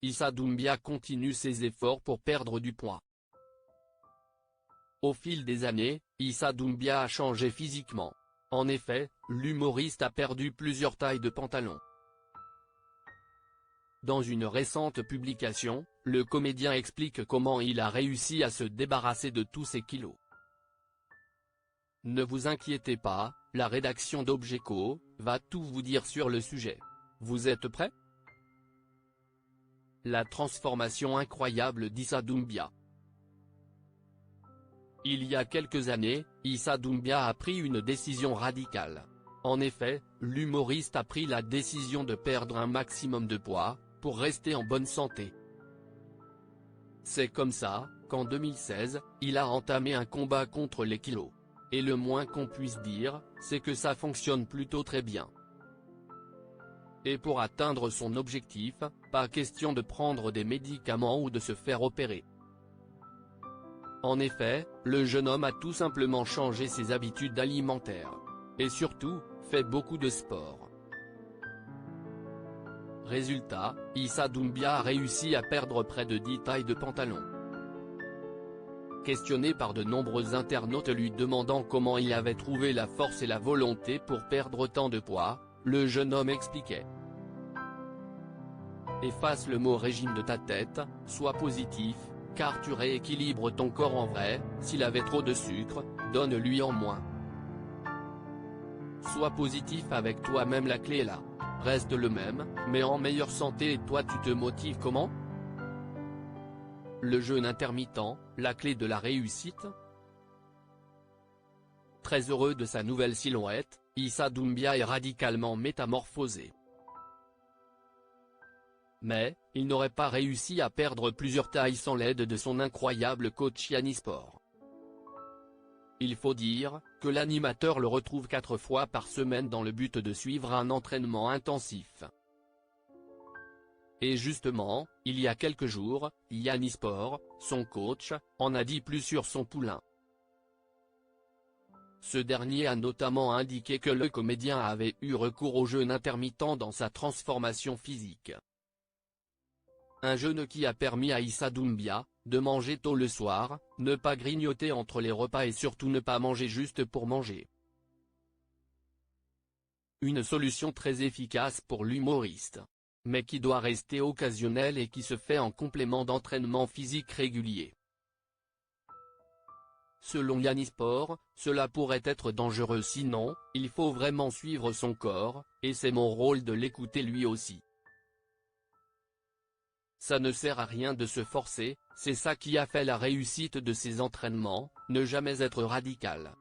Issa Doumbia continue ses efforts pour perdre du poids. Au fil des années, Issa Doumbia a changé physiquement. En effet, l'humoriste a perdu plusieurs tailles de pantalon. Dans une récente publication, le comédien explique comment il a réussi à se débarrasser de tous ses kilos. Ne vous inquiétez pas, la rédaction d'Objeco va tout vous dire sur le sujet. Vous êtes prêts? La transformation incroyable d'Issa Doumbia. Il y a quelques années, Issa Doumbia a pris une décision radicale. En effet, l'humoriste a pris la décision de perdre un maximum de poids, pour rester en bonne santé. C'est comme ça, qu'en 2016, il a entamé un combat contre les kilos. Et le moins qu'on puisse dire, c'est que ça fonctionne plutôt très bien. Et pour atteindre son objectif, pas question de prendre des médicaments ou de se faire opérer. En effet, le jeune homme a tout simplement changé ses habitudes alimentaires. Et surtout, fait beaucoup de sport. Résultat, Issa Doumbia a réussi à perdre près de 10 tailles de pantalon. Questionné par de nombreux internautes lui demandant comment il avait trouvé la force et la volonté pour perdre tant de poids, le jeune homme expliquait. Efface le mot régime de ta tête, sois positif, car tu rééquilibres ton corps en vrai, s'il avait trop de sucre, donne-lui en moins. Sois positif avec toi-même, la clé est là. Reste le même, mais en meilleure santé, et toi tu te motives comment? Le jeûne intermittent, la clé de la réussite? Très heureux de sa nouvelle silhouette, Issa Doumbia est radicalement métamorphosé. Mais, il n'aurait pas réussi à perdre plusieurs tailles sans l'aide de son incroyable coach Yannis Sport. Il faut dire, que l'animateur le retrouve 4 fois par semaine dans le but de suivre un entraînement intensif. Et justement, il y a quelques jours, Yannis Sport, son coach, en a dit plus sur son poulain. Ce dernier a notamment indiqué que le comédien avait eu recours au jeûne intermittent dans sa transformation physique. Un jeûne qui a permis à Issa Doumbia de manger tôt le soir, ne pas grignoter entre les repas et surtout ne pas manger juste pour manger. Une solution très efficace pour l'humoriste. Mais qui doit rester occasionnelle et qui se fait en complément d'entraînement physique régulier. Selon Yannis Sport, cela pourrait être dangereux sinon, il faut vraiment suivre son corps, et c'est mon rôle de l'écouter lui aussi. Ça ne sert à rien de se forcer, c'est ça qui a fait la réussite de ses entraînements, ne jamais être radical.